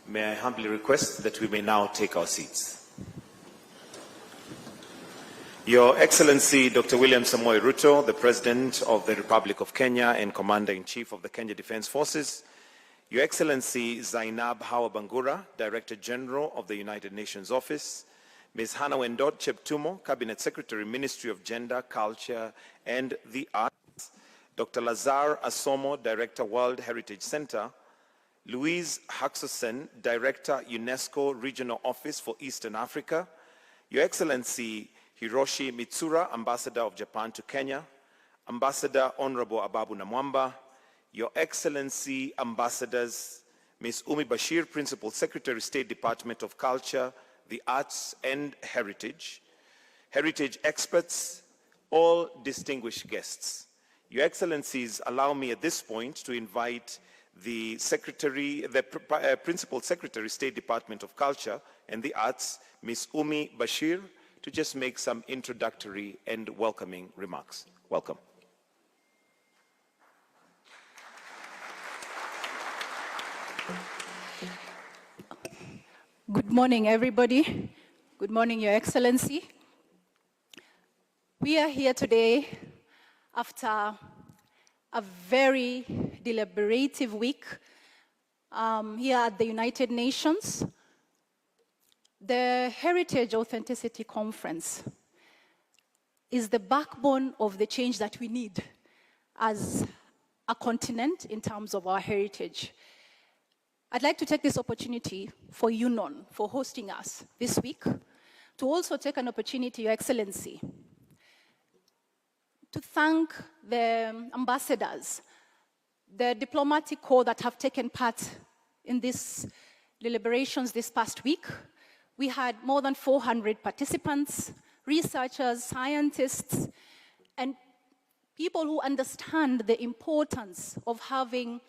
May I humbly request that we may now take our seats. Your Excellency Dr. William Samoei Ruto, the President of the Republic of Kenya and Commander-in-Chief of the Kenya Defense Forces, Your Excellency Zainab Hawa Bangura, Director General of the United Nations Office, Ms. Hannah Wendot Cheptumo, Cabinet Secretary, Ministry of Gender, Culture and the Arts, Dr. Lazar Asomo, Director, World Heritage Center, Louise Haxosen, Director, UNESCO Regional Office for Eastern Africa, Your Excellency Hiroshi Mitsura, Ambassador of Japan to Kenya, Ambassador Honorable Ababu Namwamba, Your Excellency Ambassadors, Ms. Umi Bashir, Principal Secretary, State Department of Culture, the Arts and Heritage, heritage experts, all distinguished guests. Your Excellencies, allow me at this point to invite the Principal Secretary, State Department of Culture and the Arts, Ms. Umi Bashir, to just make some introductory and welcoming remarks. Welcome. Good morning, everybody. Good morning, Your Excellency. We are here today after a very deliberative week here at the United Nations. The Heritage Authenticity Conference is the backbone of the change that we need as a continent in terms of our heritage. I'd like to take this opportunity for UNON for hosting us this week, to also take an opportunity, Your Excellency, to thank the ambassadors, the diplomatic corps that have taken part in these deliberations this past week. We had more than 400 participants, researchers, scientists, and people who understand the importance of having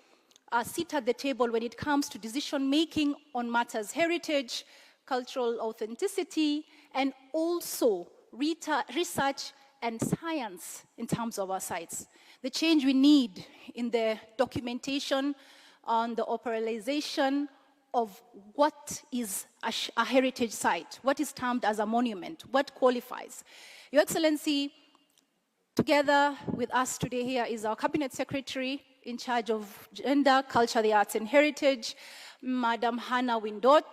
a seat at the table when it comes to decision-making on matters heritage, cultural authenticity, and also research and science in terms of our sites. The change we need in the documentation on the operationalization of what is a heritage site, what is termed as a monument, what qualifies. Your Excellency, together with us today here is our Cabinet Secretary in charge of Gender, Culture, the Arts and Heritage, Madam Hannah Wendot,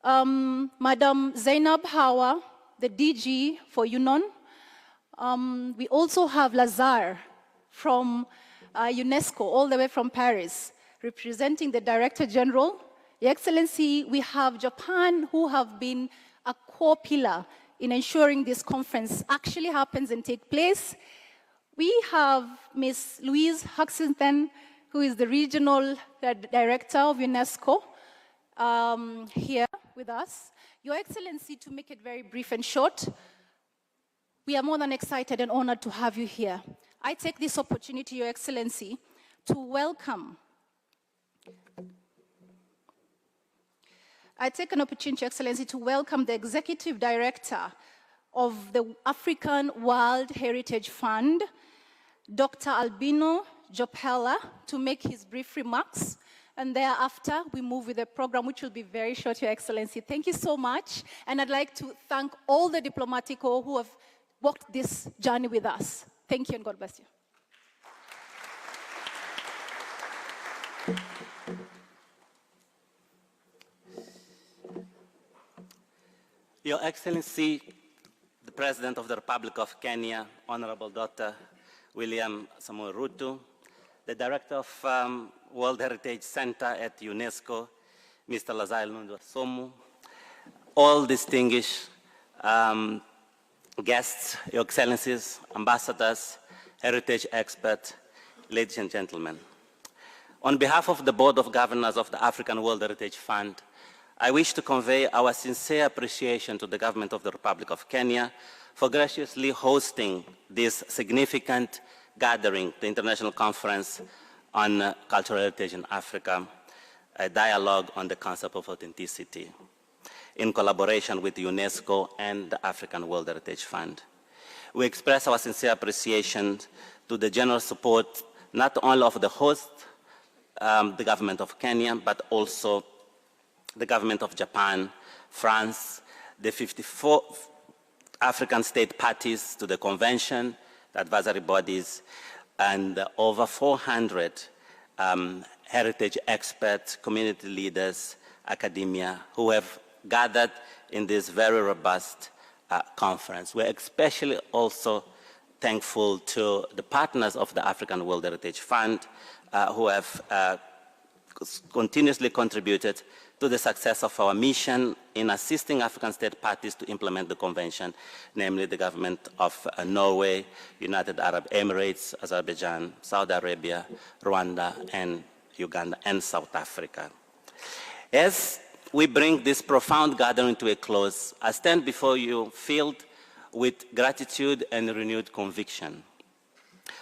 Madam Zainab Hawa, the DG for UNON. We also have Lazar from UNESCO, all the way from Paris, representing the Director General. Your Excellency, we have Japan, who have been a core pillar in ensuring this conference actually happens and takes place. We have Ms. Louise Haxosen, who is the Regional Director of UNESCO, here with us. Your Excellency, to make it very brief and short, we are more than excited and honored to have you here. I take this opportunity, Your Excellency, to welcome. I take an opportunity, Your Excellency, to welcome the Executive Director of the African World Heritage Fund, Dr. Albino Jopela, to make his brief remarks. And thereafter, we move with the program, which will be very short, Your Excellency. Thank you so much. And I'd like to thank all the diplomatic corps who have walked this journey with us. Thank you, and God bless you. Your Excellency, the President of the Republic of Kenya, Honorable Dr. William Samoei Ruto, the Director of World Heritage Center at UNESCO, Mr. Lazar Asomo, all distinguished guests, Your Excellencies, ambassadors, heritage experts, ladies and gentlemen. On behalf of the Board of Governors of the African World Heritage Fund, I wish to convey our sincere appreciation to the government of the Republic of Kenya for graciously hosting this significant gathering, the International Conference on Cultural Heritage in Africa, a dialogue on the concept of authenticity, in collaboration with UNESCO and the African World Heritage Fund. We express our sincere appreciation to the general support not only of the host, the government of Kenya, but also the government of Japan, France, the 54 African state parties to the convention, the advisory bodies, and over 400 heritage experts, community leaders, academia, who have gathered in this very robust conference. We're especially also thankful to the partners of the African World Heritage Fund who have continuously contributed to the success of our mission in assisting African state parties to implement the convention, namely the government of Norway, United Arab Emirates, Azerbaijan, Saudi Arabia, Rwanda, and Uganda, and South Africa. As we bring this profound gathering to a close, I stand before you filled with gratitude and renewed conviction.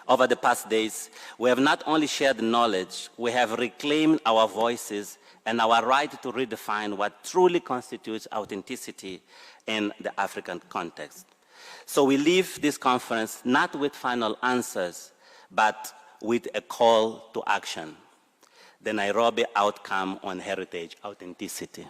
Over the past days, we have not only shared knowledge, we have reclaimed our voices and our right to redefine what truly constitutes authenticity in the African context. So we leave this conference not with final answers, but with a call to action: the Nairobi outcome on heritage authenticity.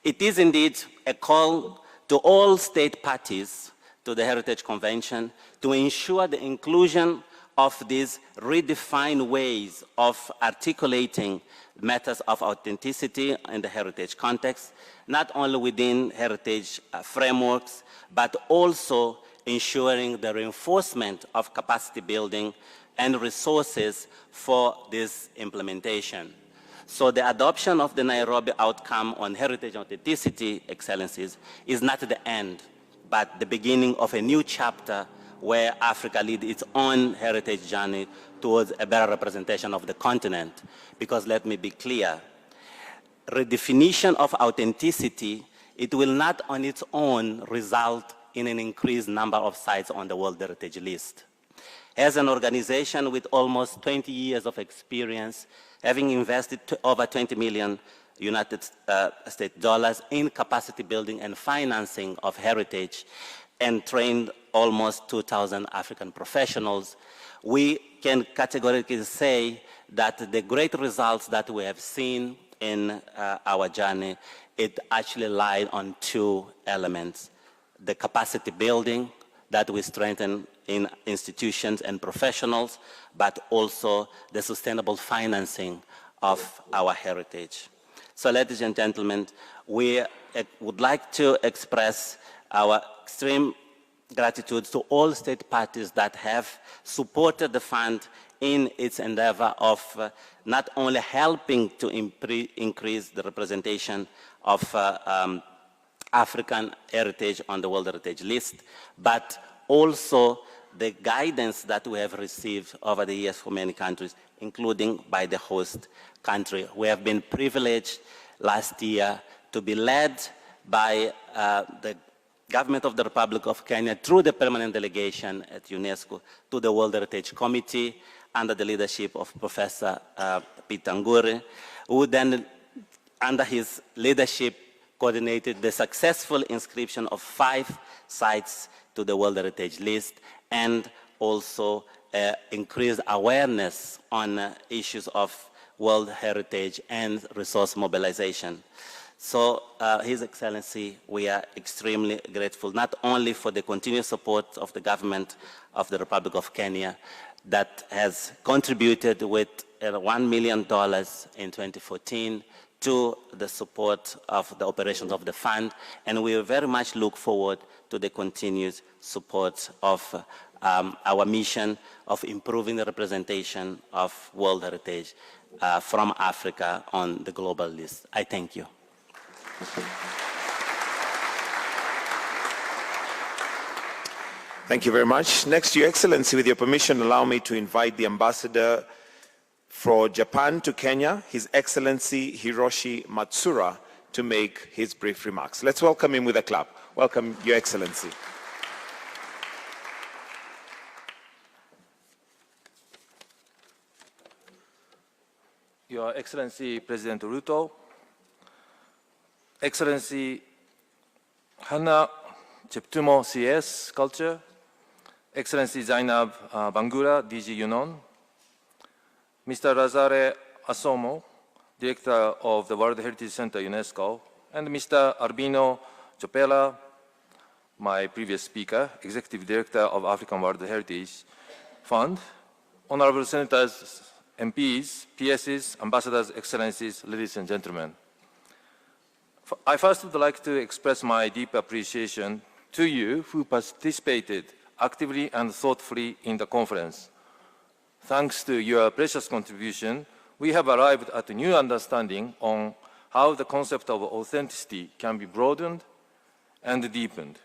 It is indeed a call to all state parties to the Heritage Convention to ensure the inclusion of these redefined ways of articulating matters of authenticity in the heritage context, not only within heritage frameworks, but also ensuring the reinforcement of capacity building and resources for this implementation. So the adoption of the Nairobi outcome on heritage authenticity, Excellencies, is not the end, but the beginning of a new chapter where Africa leads its own heritage journey towards a better representation of the continent. Because let me be clear, redefinition of authenticity, it will not on its own result in an increased number of sites on the World Heritage List. As an organization with almost 20 years of experience, having invested over 20 million United States dollars in capacity building and financing of heritage, and trained almost 2,000 African professionals, we can categorically say that the great results that we have seen in our journey, it actually lied on two elements: the capacity building that we strengthen in institutions and professionals, but also the sustainable financing of our heritage. So, ladies and gentlemen, we would like to express our extreme gratitude to all state parties that have supported the fund in its endeavor of not only helping to increase the representation of African heritage on the World Heritage List, but also the guidance that we have received over the years from many countries, including by the host country. We have been privileged last year to be led by the government of the Republic of Kenya through the permanent delegation at UNESCO to the World Heritage Committee under the leadership of Professor Gigiri, who then, under his leadership, coordinated the successful inscription of 5 sites to the World Heritage List, and also increased awareness on issues of World Heritage and resource mobilization. So, His Excellency, we are extremely grateful, not only for the continued support of the government of the Republic of Kenya that has contributed with $1 million in 2014 to the support of the operations of the fund, and we very much look forward to the continued support of our mission of improving the representation of World Heritage from Africa on the global list. I thank you. Thank you very much. Next, Your Excellency, with your permission, allow me to invite the Ambassador for Japan to Kenya, His Excellency Hiroshi Matsura, to make his brief remarks. Let's welcome him with a clap. Welcome, Your Excellency. Your Excellency President Ruto, Excellency Hannah Cheptumo CS Culture, Excellency Zainab Bangura DG UNON, Mr. Lazare Asomo Director of the World Heritage Center, UNESCO, and Mr. Albino Chopela, my previous speaker, Executive Director of African World Heritage Fund, Honorable Senators, MPs, PSs, Ambassadors, Excellencies, ladies and gentlemen. I first would like to express my deep appreciation to you who participated actively and thoughtfully in the conference. Thanks to your precious contribution, we have arrived at a new understanding on how the concept of authenticity can be broadened and deepened.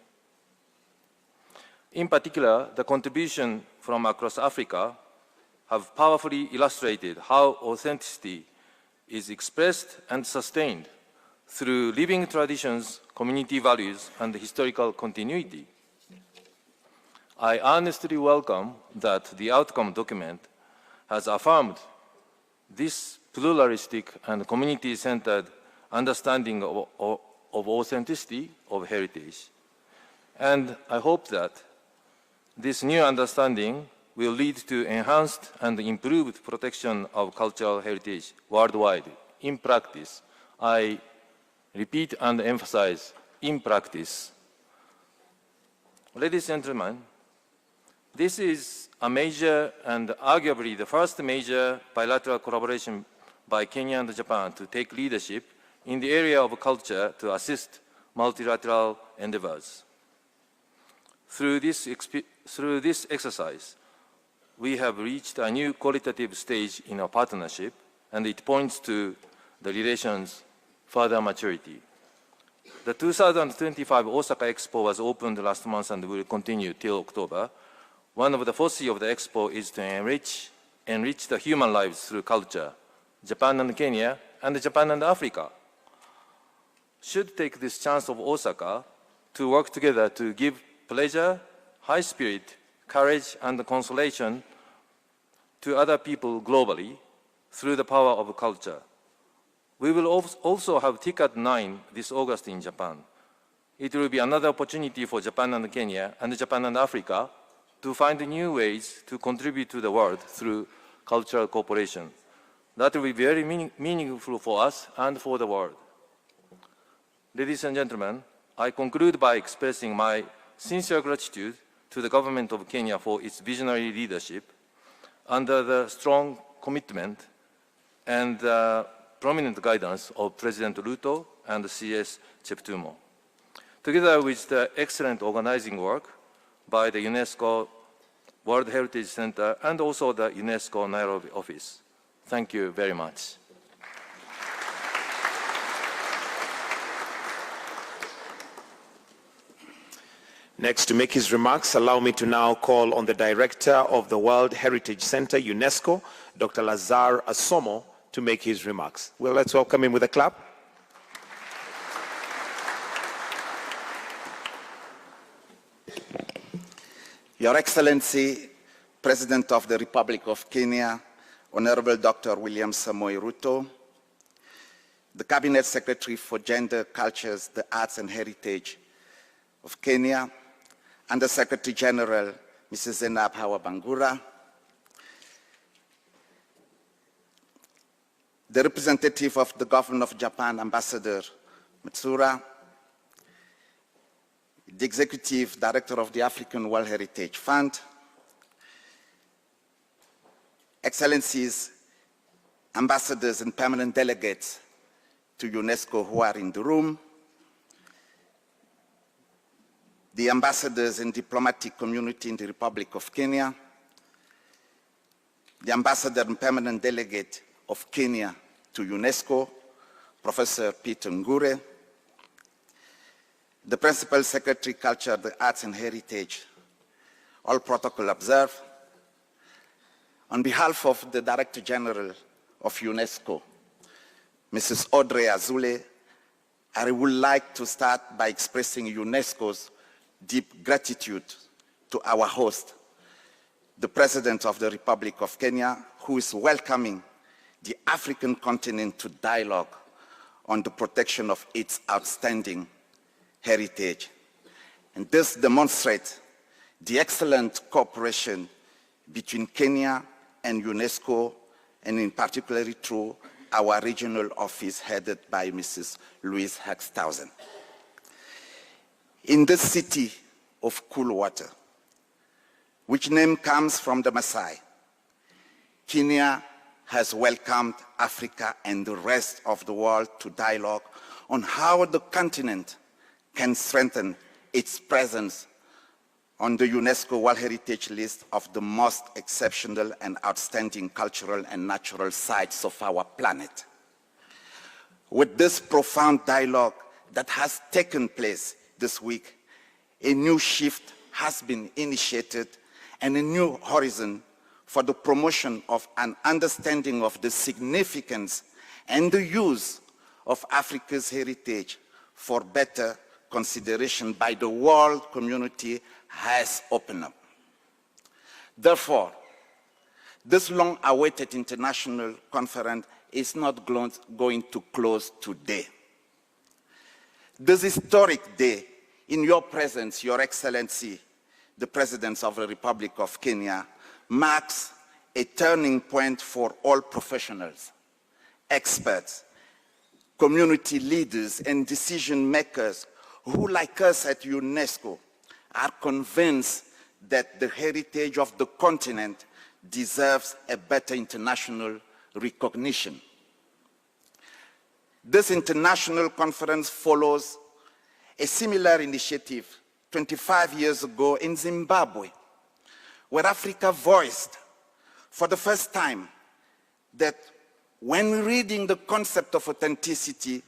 In particular, the contribution from across Africa have powerfully illustrated how authenticity is expressed and sustained through living traditions, community values, and historical continuity. I earnestly welcome that the outcome document has affirmed this pluralistic and community-centered understanding of authenticity of heritage. And I hope that this new understanding will lead to enhanced and improved protection of cultural heritage worldwide. In practice, I repeat and emphasize, in practice. Ladies and gentlemen, this is a major and arguably the first major bilateral collaboration by Kenya and Japan to take leadership in the area of culture to assist multilateral endeavors. Through this exercise, we have reached a new qualitative stage in our partnership, and it points to the relations' further maturity. The 2025 Osaka Expo was opened last month and will continue till October. One of the foci of the Expo is to enrich the human lives through culture. Japan and Kenya, and Japan and Africa should take this chance of Osaka to work together to give pleasure, high spirit, courage, and consolation to other people globally through the power of culture. We will also have TICAD 9 this August in Japan. It will be another opportunity for Japan and Kenya and Japan and Africa to find new ways to contribute to the world through cultural cooperation. That will be very meaningful for us and for the world. Ladies and gentlemen, I conclude by expressing my sincere gratitude to the government of Kenya for its visionary leadership under the strong commitment and prominent guidance of President Ruto and CS Cheptumo. Together with the excellent organizing work by the UNESCO World Heritage Center and also the UNESCO Nairobi office. Thank you very much. Next, to make his remarks, allow me to now call on the Director of the World Heritage Center, UNESCO, Dr. Lazar Asomo, to make his remarks. Well, let's welcome him with a clap. Your Excellency, President of the Republic of Kenya, Honorable Dr. William Samoei Ruto, the Cabinet Secretary for Gender, Cultures, the Arts and Heritage of Kenya, and the Secretary General, Mrs. Zainab Hawa Bangura, the representative of the Government of Japan, Ambassador Matsura, the Executive Director of the African World Heritage Fund, Excellencies, Ambassadors and permanent delegates to UNESCO who are in the room, the ambassadors and diplomatic community in the Republic of Kenya, the ambassador and permanent delegate of Kenya to UNESCO, Professor Peter Ngure, the Principal Secretary, Culture, the Arts and Heritage, all protocol observed. On behalf of the Director General of UNESCO, Mrs. Audrey Azoulay, I would like to start by expressing UNESCO's deep gratitude to our host, the President of the Republic of Kenya, who is welcoming the African continent to dialogue on the protection of its outstanding heritage. And this demonstrates the excellent cooperation between Kenya and UNESCO, and in particularly through our regional office headed by Mrs. Louise Hexthausen. In this city of cool water, which name comes from the Maasai, Kenya has welcomed Africa and the rest of the world to dialogue on how the continent can strengthen its presence on the UNESCO World Heritage List of the most exceptional and outstanding cultural and natural sites of our planet. With this profound dialogue that has taken place this week, a new shift has been initiated and a new horizon for the promotion of an understanding of the significance and the use of Africa's heritage for better consideration by the world community has opened up. Therefore, this long-awaited international conference is not going to close today. This historic day, in your presence, Your Excellency, the President of the Republic of Kenya, marks a turning point for all professionals, experts, community leaders, and decision makers who, like us at UNESCO, are convinced that the heritage of the continent deserves a better international recognition. This international conference follows a similar initiative 25 years ago in Zimbabwe, where Africa voiced for the first time that when reading the concept of authenticity,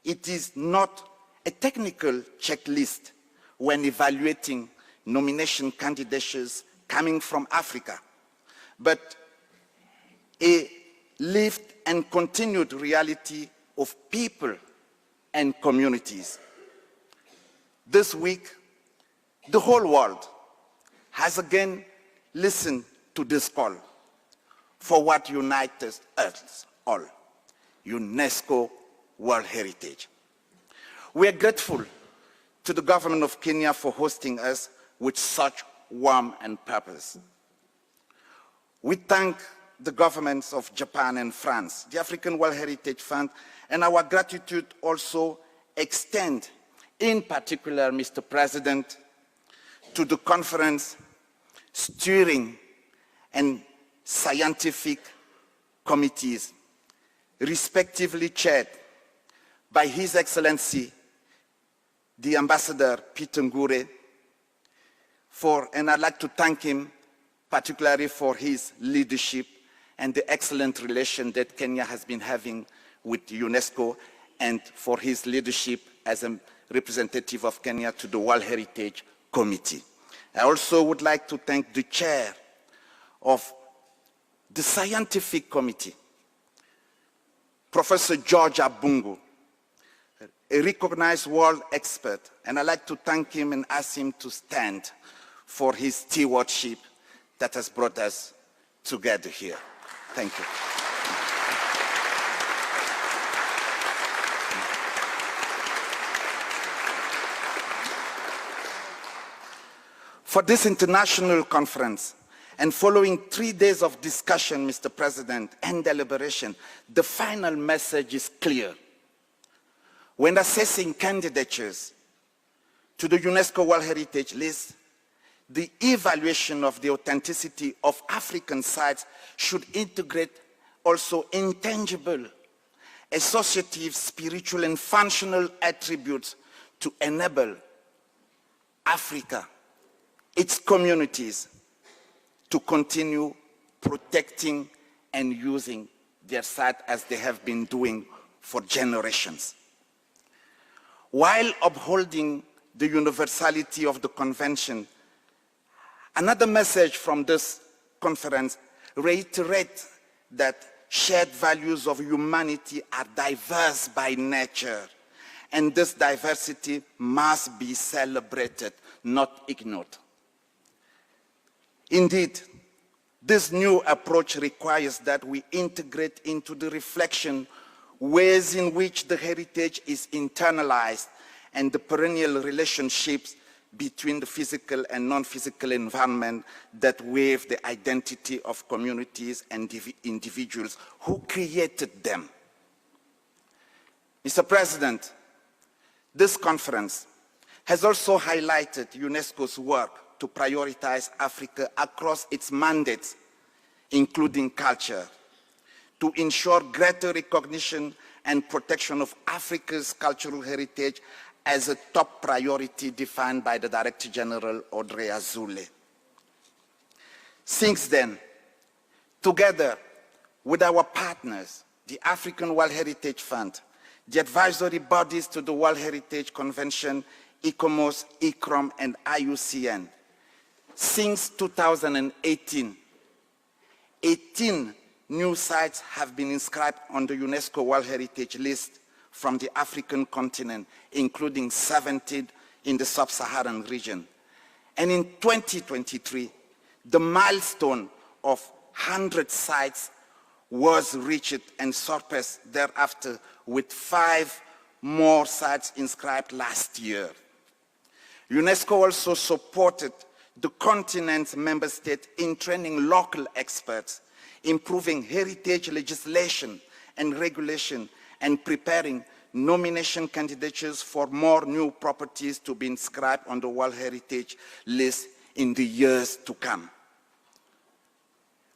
it is not a technical checklist when evaluating nomination candidates coming from Africa, but a lived and continued reality of people and communities. This week, the whole world has again listened to this call for what unites us all, UNESCO World Heritage. We are grateful to the government of Kenya for hosting us with such warmth and purpose. We thank the governments of Japan and France, the African World Heritage Fund, and our gratitude also extend, in particular, Mr. President, to the conference steering and scientific committees, respectively chaired by His Excellency, the Ambassador Peter Ngure, and I'd like to thank him particularly for his leadership and the excellent relation that Kenya has been having with UNESCO, and for his leadership as a representative of Kenya to the World Heritage Committee. I also would like to thank the chair of the Scientific Committee, Professor George Abungu, a recognized world expert, and I'd like to thank him and ask him to stand for his stewardship that has brought us together here. Thank you. For this international conference, and following 3 days of discussion, Mr. President, and deliberation, the final message is clear. When assessing candidatures to the UNESCO World Heritage List, the evaluation of the authenticity of African sites should integrate also intangible, associative, spiritual, and functional attributes to enable Africa, its communities, to continue protecting and using their site as they have been doing for generations. While upholding the universality of the convention, another message from this conference reiterates that shared values of humanity are diverse by nature, and this diversity must be celebrated, not ignored. Indeed, this new approach requires that we integrate into the reflection ways in which the heritage is internalized and the perennial relationships between the physical and non-physical environment that weave the identity of communities and individuals who created them. Mr. President, this conference has also highlighted UNESCO's work to prioritize Africa across its mandates, including culture, to ensure greater recognition and protection of Africa's cultural heritage as a top priority defined by the Director General Audrey Azoulay. Since then, together with our partners, the African World Heritage Fund, the advisory bodies to the World Heritage Convention, ICOMOS, ICROM, and IUCN, since 2018, 18 new sites have been inscribed on the UNESCO World Heritage List from the African continent, including 17 in the sub-Saharan region. And in 2023, the milestone of 100 sites was reached and surpassed thereafter with 5 more sites inscribed last year. UNESCO also supported the continent's member states in training local experts, improving heritage legislation and regulation, and preparing nomination candidatures for more new properties to be inscribed on the World Heritage List in the years to come.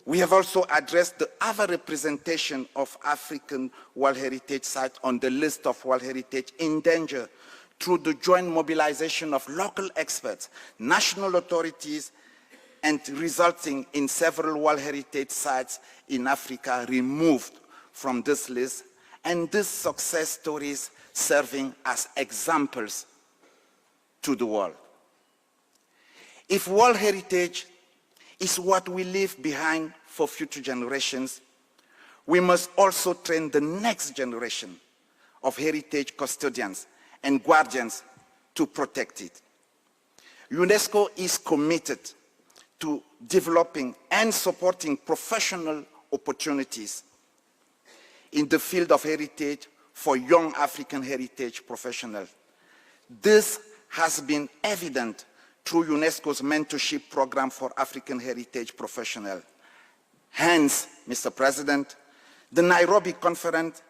We have also addressed the other representation of African World Heritage sites on the list of World Heritage in danger through the joint mobilization of local experts, national authorities, and resulting in several World Heritage sites in Africa removed from this list, and these success stories serving as examples to the world. If World Heritage is what we leave behind for future generations, we must also train the next generation of heritage custodians and guardians to protect it. UNESCO is committed to developing and supporting professional opportunities in the field of heritage for young African heritage professionals. This has been evident through UNESCO's mentorship program for African heritage professionals. Hence, Mr. President, the Nairobi conference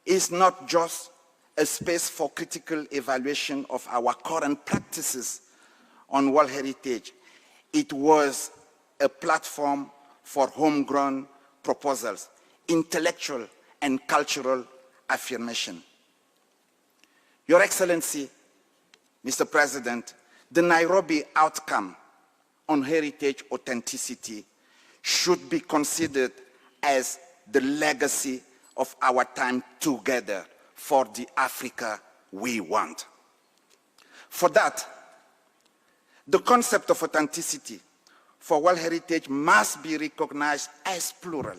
is not just a space for critical evaluation of our current practices on world heritage. It was a platform for homegrown proposals, intellectual and cultural affirmation. Your Excellency, Mr. President, the Nairobi outcome on heritage authenticity should be considered as the legacy of our time together for the Africa we want. For that, the concept of authenticity for world heritage must be recognized as plural.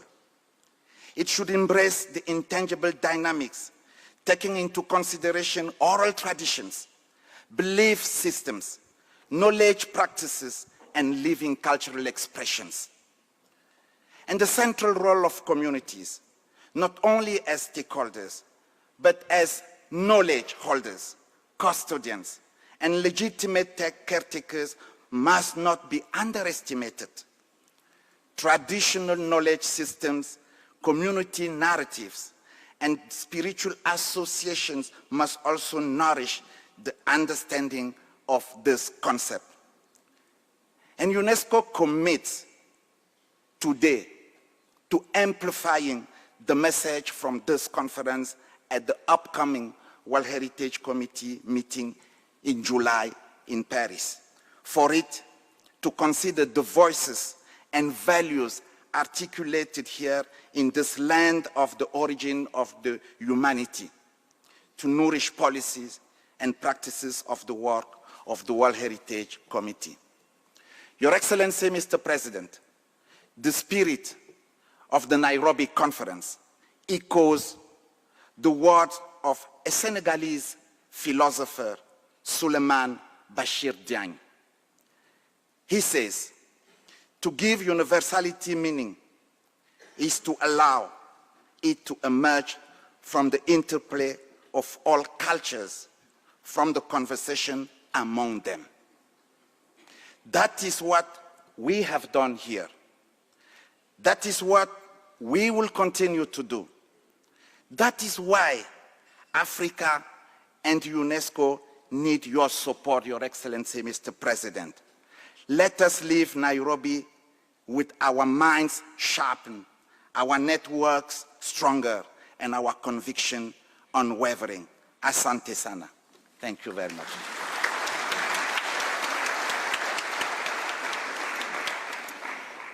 It should embrace the intangible dynamics, taking into consideration oral traditions, belief systems, knowledge practices, and living cultural expressions. And the central role of communities, not only as stakeholders, but as knowledge holders, custodians, and legitimate caretakers must not be underestimated. Traditional knowledge systems, community narratives, and spiritual associations must also nourish the understanding of this concept. And UNESCO commits today to amplifying the message from this conference at the upcoming World Heritage Committee meeting in July in Paris, for it to consider the voices and values articulated here in this land of the origin of the humanity, to nourish policies and practices of the work of the World Heritage Committee. Your Excellency, Mr. President, the spirit of the Nairobi Conference echoes the words of a Senegalese philosopher, Souleymane Bachir Diagne. He says, to give universality meaning is to allow it to emerge from the interplay of all cultures, from the conversation among them. That is what we have done here. That is what we will continue to do. That is why Africa and UNESCO need your support, Your Excellency, Mr. President. Let us leave Nairobi with our minds sharpened, our networks stronger, and our conviction unwavering. Asante sana. Thank you very much.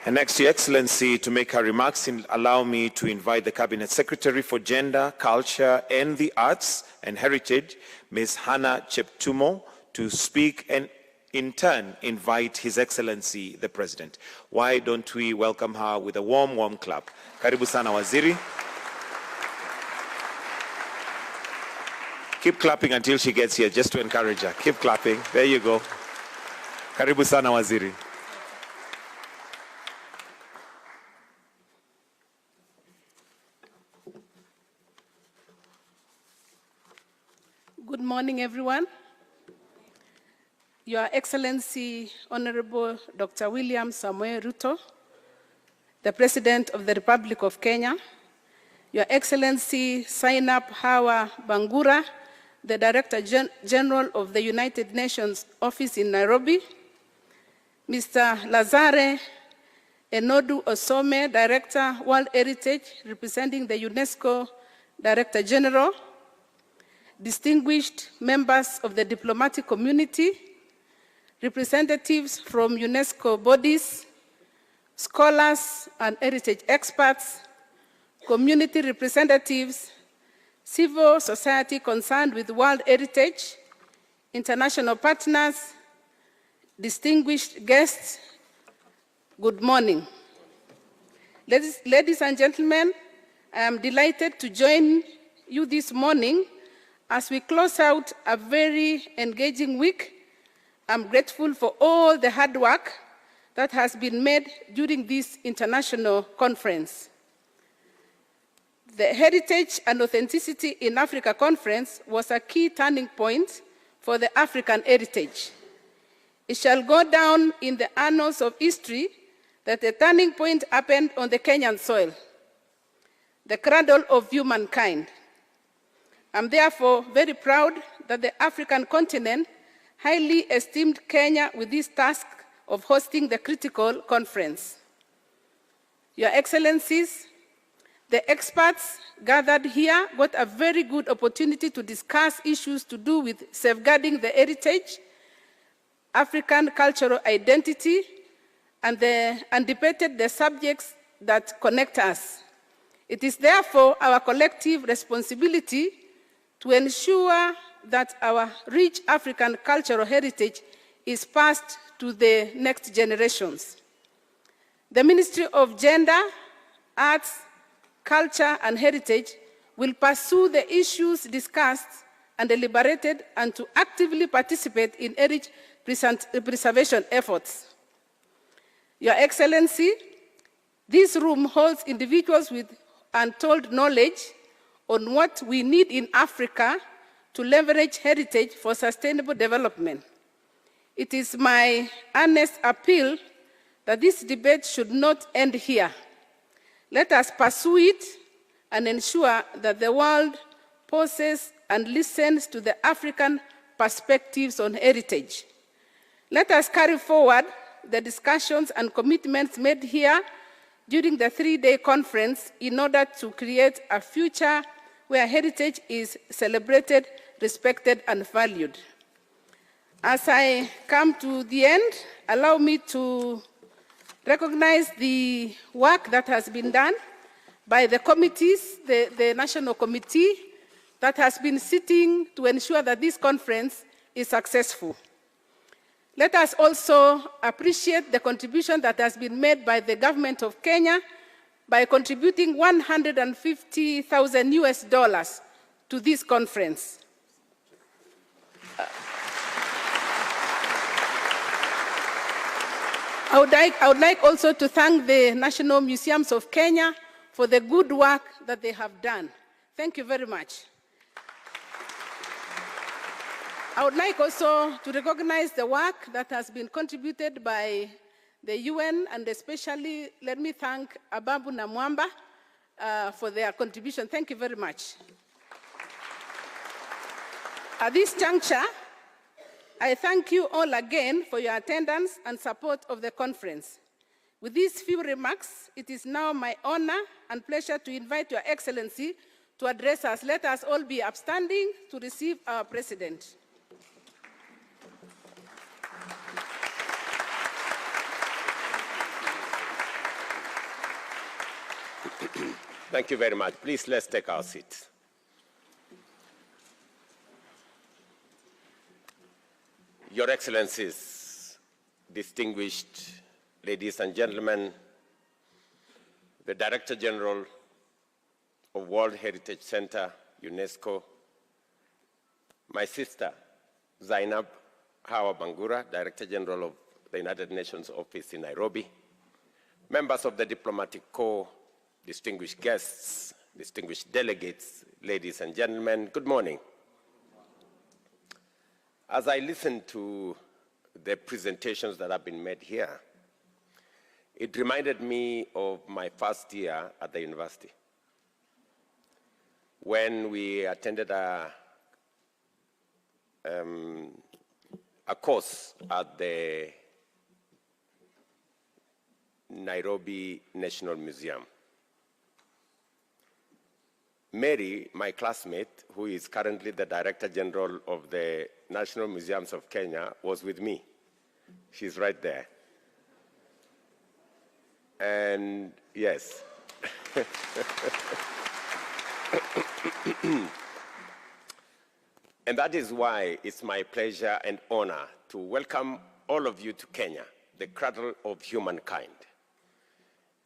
And next, Your Excellency, to make her remarks, allow me to invite the Cabinet Secretary for Gender, Culture, and the Arts and Heritage, Ms. Hannah Cheptumo, to speak and in turn invite His Excellency, the President. Why don't we welcome her with a warm, warm clap? Karibu sana, Waziri. Keep clapping until she gets here, just to encourage her. Keep clapping. There you go. Karibu sana, Waziri. Good morning, everyone. Your Excellency, Honorable Dr. William Samoei Ruto, the President of the Republic of Kenya, Your Excellency Zainab Hawa Bangura, the Director General of the United Nations Office in Nairobi, Mr. Lazare Enodu Osome, Director, World Heritage, representing the UNESCO Director General, distinguished members of the diplomatic community, representatives from UNESCO bodies, scholars and heritage experts, community representatives, civil society concerned with World Heritage, international partners, distinguished guests, good morning. Ladies and gentlemen, I am delighted to join you this morning as we close out a very engaging week. I'm grateful for all the hard work that has been made during this international conference. The Heritage and Authenticity in Africa Conference was a key turning point for the African heritage. It shall go down in the annals of history that a turning point happened on the Kenyan soil, the cradle of humankind. I'm therefore very proud that the African continent highly esteemed Kenya with this task of hosting the critical conference. Your Excellencies, the experts gathered here got a very good opportunity to discuss issues to do with safeguarding the heritage, African cultural identity, and debated the subjects that connect us. It is therefore our collective responsibility to ensure that our rich African cultural heritage is passed to the next generations. The Ministry of Gender, Arts, Culture and Heritage will pursue the issues discussed and deliberated and to actively participate in heritage preservation efforts. Your Excellency, this room holds individuals with untold knowledge on what we need in Africa to leverage heritage for sustainable development. It is my earnest appeal that this debate should not end here. Let us pursue it and ensure that the world pauses and listens to the African perspectives on heritage. Let us carry forward the discussions and commitments made here during the three-day conference in order to create a future where heritage is celebrated, respected, and valued. As I come to the end, allow me to recognize the work that has been done by the committees, the National Committee that has been sitting to ensure that this conference is successful. Let us also appreciate the contribution that has been made by the government of Kenya by contributing $150,000 US to this conference. I would like also to thank the National Museums of Kenya for the good work that they have done. Thank you very much. I would like also to recognize the work that has been contributed by the UN, and especially let me thank Ababu Namwamba for their contribution. Thank you very much. At this juncture, I thank you all again for your attendance and support of the conference. With these few remarks, it is now my honor and pleasure to invite Your Excellency to address us. Let us all be upstanding to receive our President. Thank you very much. Please, let's take our seats. Your Excellencies, distinguished ladies and gentlemen, the Director General of World Heritage Center, UNESCO, my sister, Zainab Hawa Bangura, Director General of the United Nations Office in Nairobi, members of the Diplomatic Corps, distinguished guests, distinguished delegates, ladies and gentlemen, good morning. As I listen to the presentations that have been made here, it reminded me of my first year at the university, when we attended a course at the Nairobi National Museum. Mary, my classmate, who is currently the Director General of the National Museums of Kenya, was with me. She's right there. And yes. And that is why it's my pleasure and honor to welcome all of you to Kenya, the cradle of humankind.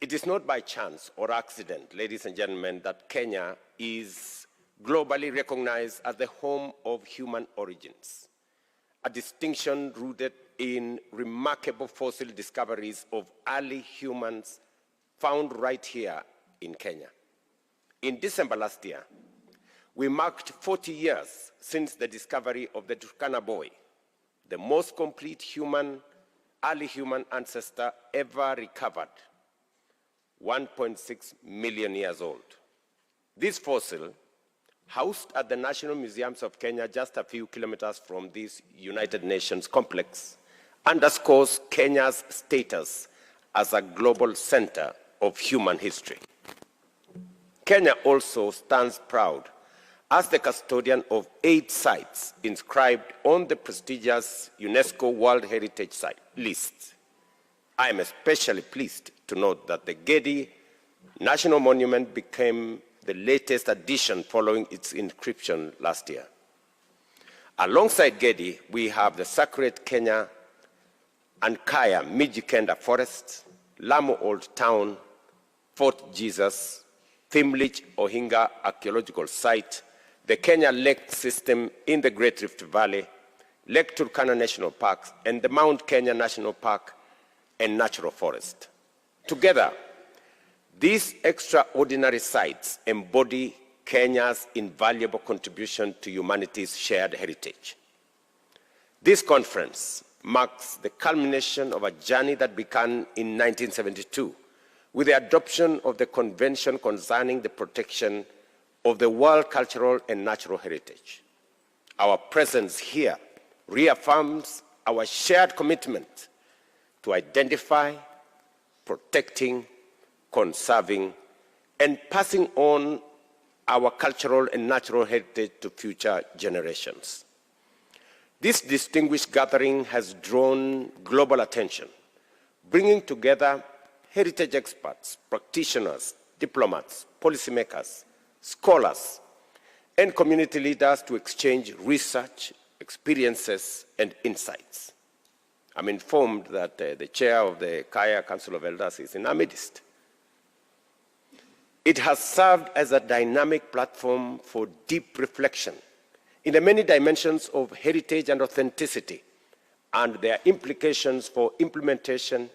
It is not by chance or accident, ladies and gentlemen, that Kenya is globally recognized as the home of human origins, a distinction rooted in remarkable fossil discoveries of early humans found right here in Kenya. In December last year, we marked 40 years since the discovery of the Turkana boy, the most complete early human ancestor ever recovered, 1.6 million years old. This fossil, housed at the National Museums of Kenya just a few kilometers from this United Nations complex, underscores Kenya's status as a global center of human history. Kenya also stands proud as the custodian of 8 sites inscribed on the prestigious UNESCO World Heritage Site list. I am especially pleased to note that the Gigiri National Monument became the latest addition following its inscription last year. Alongside Gedi, we have the sacred Kenya and Kaya Mijikenda Forests, Lamu Old Town, Fort Jesus, Thimlich Ohinga Archaeological Site, the Kenya Lake System in the Great Rift Valley, Lake Turkana National Park, and the Mount Kenya National Park and Natural Forest. Together, these extraordinary sites embody Kenya's invaluable contribution to humanity's shared heritage. This conference marks the culmination of a journey that began in 1972 with the adoption of the Convention concerning the protection of the world cultural and natural heritage. Our presence here reaffirms our shared commitment to identify, protecting, conserving, and passing on our cultural and natural heritage to future generations. This distinguished gathering has drawn global attention, bringing together heritage experts, practitioners, diplomats, policymakers, scholars, and community leaders to exchange research, experiences, and insights. I'm informed that the chair of the Kaya Council of Elders is in our midst. It has served as a dynamic platform for deep reflection in the many dimensions of heritage and authenticity and their implications for implementation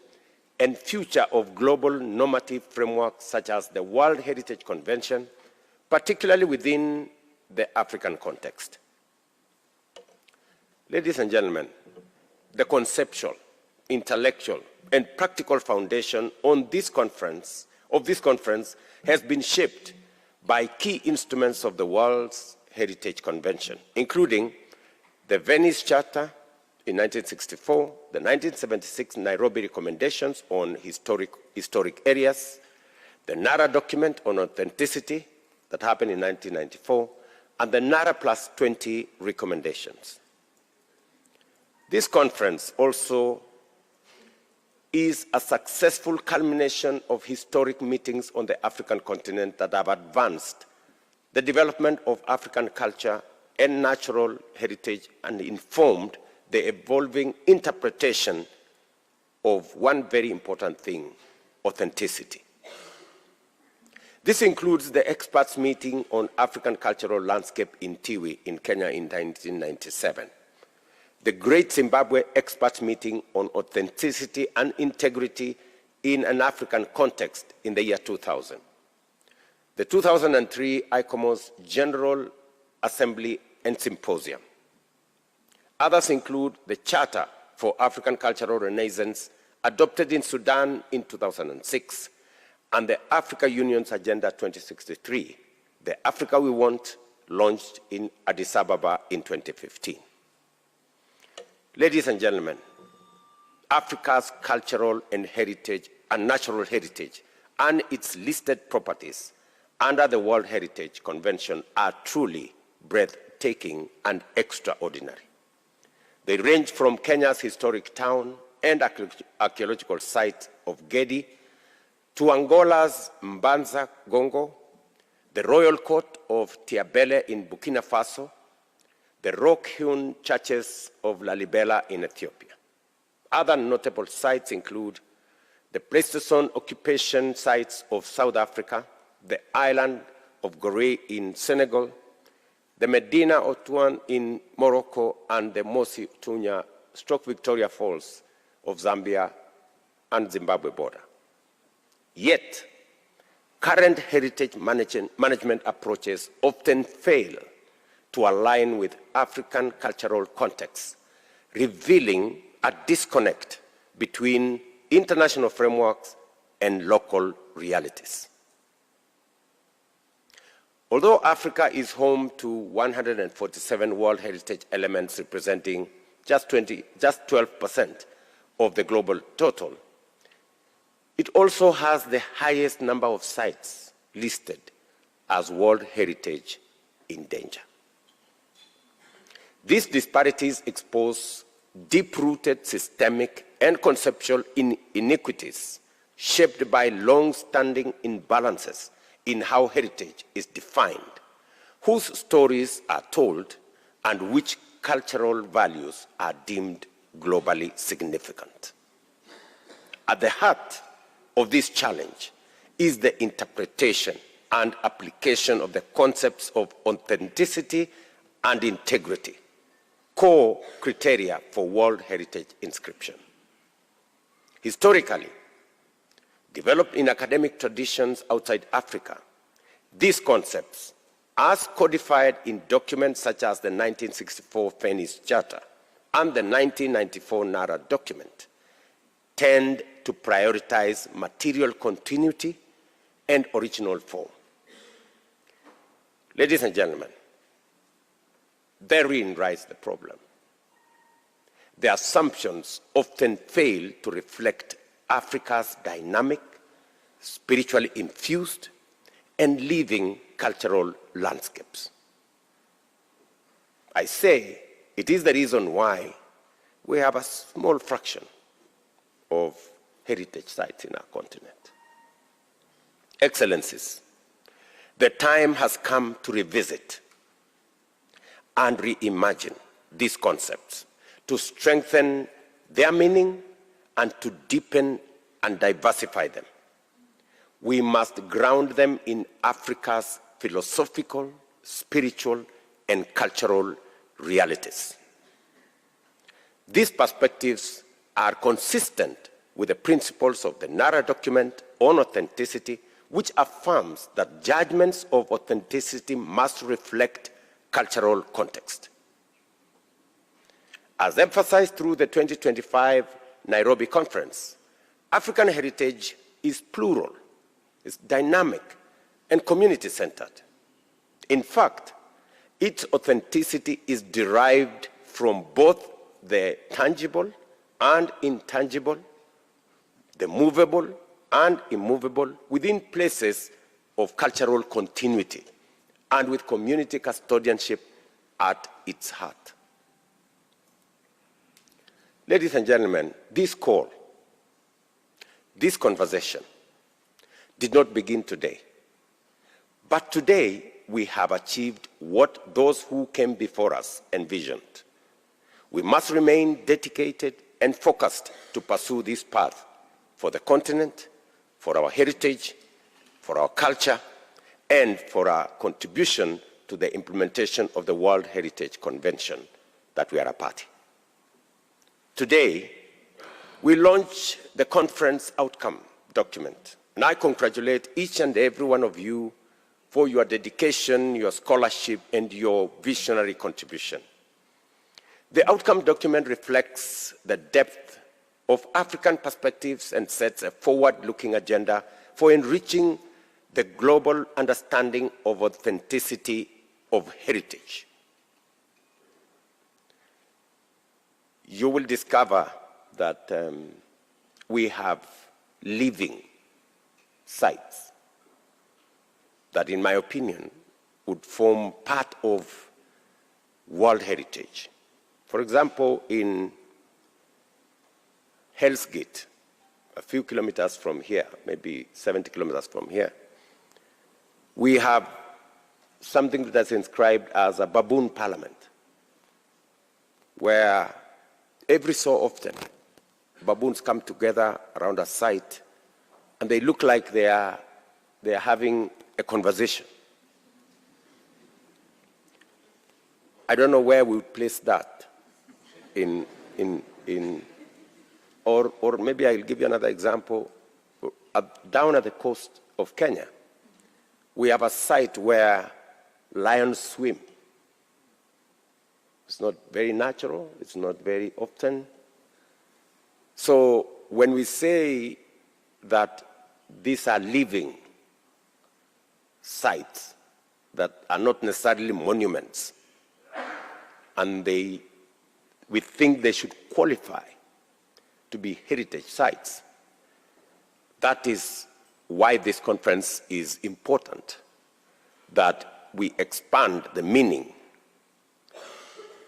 and future of global normative frameworks such as the World Heritage Convention, particularly within the African context. Ladies and gentlemen, the conceptual, intellectual, and practical foundation of this conference has been shaped by key instruments of the World's Heritage Convention, including the Venice Charter in 1964, the 1976 Nairobi Recommendations on historic areas, the Nara Document on Authenticity that happened in 1994, and the Nara Plus 20 recommendations. This conference also is a successful culmination of historic meetings on the African continent that have advanced the development of African culture and natural heritage and informed the evolving interpretation of one very important thing, authenticity. This includes the experts meeting on African cultural landscape in Tiwi in Kenya in 1997, the Great Zimbabwe Experts Meeting on Authenticity and Integrity in an African Context in the year 2000, the 2003 ICOMOS General Assembly and Symposium. Others include the Charter for African Cultural Renaissance, adopted in Sudan in 2006, and the Africa Union's Agenda 2063, the Africa We Want, launched in Addis Ababa in 2015. Ladies and gentlemen, Africa's cultural and heritage and natural heritage and its listed properties under the World Heritage Convention are truly breathtaking and extraordinary. They range from Kenya's historic town and archaeological site of Gedi to Angola's Mbanza Gongo, the royal court of Tiabele in Burkina Faso, the rock-hewn churches of Lalibela in Ethiopia. Other notable sites include the Pleistocene occupation sites of South Africa, the island of Gorée in Senegal, the Medina Otuan in Morocco, and the Mosi Tunya Victoria Falls of Zambia and Zimbabwe border. Yet, current heritage management approaches often fail to align with African cultural contexts, revealing a disconnect between international frameworks and local realities. Although Africa is home to 147 World Heritage elements representing just 12% of the global total, it also has the highest number of sites listed as World Heritage in danger. These disparities expose deep-rooted systemic and conceptual inequities shaped by long-standing imbalances in how heritage is defined, whose stories are told, and which cultural values are deemed globally significant. At the heart of this challenge is the interpretation and application of the concepts of authenticity and integrity, core criteria for World Heritage inscription. Historically, developed in academic traditions outside Africa, these concepts, as codified in documents such as the 1964 Venice Charter and the 1994 Nara document, tend to prioritize material continuity and original form. Ladies and gentlemen, therein lies the problem. The assumptions often fail to reflect Africa's dynamic, spiritually infused, and living cultural landscapes. I say it is the reason why we have a small fraction of heritage sites in our continent. Excellencies, the time has come to revisit and reimagine these concepts, to strengthen their meaning and to deepen and diversify them. We must ground them in Africa's philosophical, spiritual, and cultural realities. These perspectives are consistent with the principles of the Nara document on authenticity, which affirms that judgments of authenticity must reflect cultural context. As emphasized through the 2025 Nairobi conference, African heritage is plural, it's dynamic, and community-centered. In fact, its authenticity is derived from both the tangible and intangible, the movable and immovable, within places of cultural continuity, and with community custodianship at its heart. Ladies and gentlemen, this call, this conversation did not begin today. But today, we have achieved what those who came before us envisioned. We must remain dedicated and focused to pursue this path for the continent, for our heritage, for our culture, and for our contribution to the implementation of the World Heritage Convention that we are a party. Today, we launch the conference outcome document, and I congratulate each and every one of you for your dedication, your scholarship, and your visionary contribution. The outcome document reflects the depth of African perspectives and sets a forward-looking agenda for enriching the global understanding of authenticity of heritage. You will discover that we have living sites that, in my opinion, would form part of World Heritage. For example, in Hell's Gate, a few kilometers from here, maybe 70 kilometers from here, we have something that's inscribed as a baboon parliament, where every so often baboons come together around a site and they look like they are having a conversation. I don't know where we would place that or maybe I'll give you another example. Down at the coast of Kenya, we have a site where lions swim. It's not very natural, it's not very often. So when we say that these are living sites that are not necessarily monuments, and we think they should qualify to be heritage sites, that is why this conference is important, that we expand the meaning,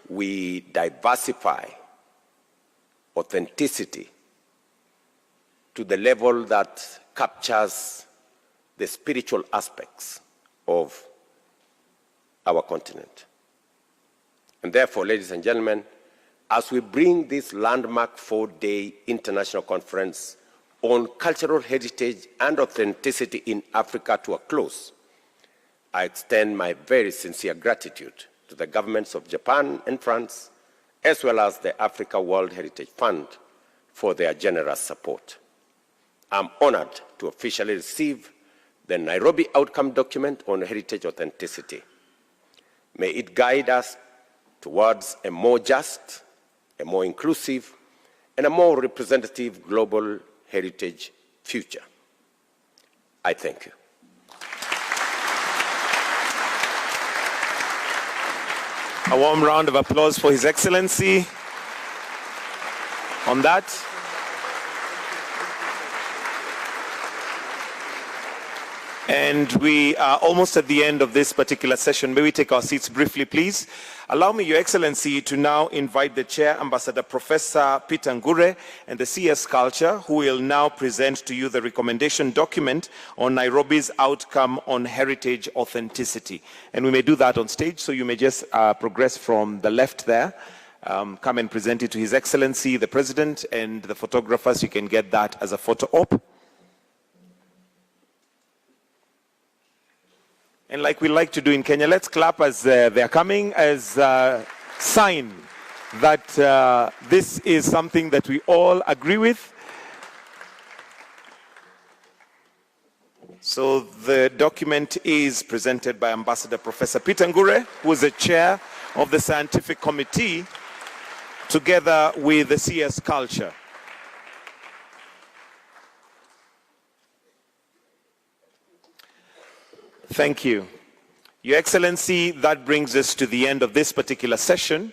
we diversify authenticity to the level that captures the spiritual aspects of our continent. And therefore, ladies and gentlemen, as we bring this landmark 4-day international conference on cultural heritage and authenticity in Africa to a close, I extend my very sincere gratitude to the governments of Japan and France, as well as the Africa World Heritage Fund, for their generous support. I'm honored to officially receive the Nairobi Outcome Document on Heritage Authenticity. May it guide us towards a more just, a more inclusive, and a more representative global heritage future. I thank you. A warm round of applause for His Excellency on that. And we are almost at the end of this particular session. May we take our seats briefly, please? Allow me, Your Excellency, to now invite the Chair, Ambassador Professor Peter Ngure, and the CS Culture, who will now present to you the recommendation document on Nairobi's outcome on heritage authenticity. And we may do that on stage, so you may just progress from the left there. Come and present it to His Excellency, the President, and the photographers. You can get that as a photo op. And like we like to do in Kenya, let's clap as they're coming, as a sign that this is something that we all agree with. So the document is presented by Ambassador Professor Peter Ngure, who is the chair of the scientific committee together with the CS culture. Thank you. Your Excellency, that brings us to the end of this particular session.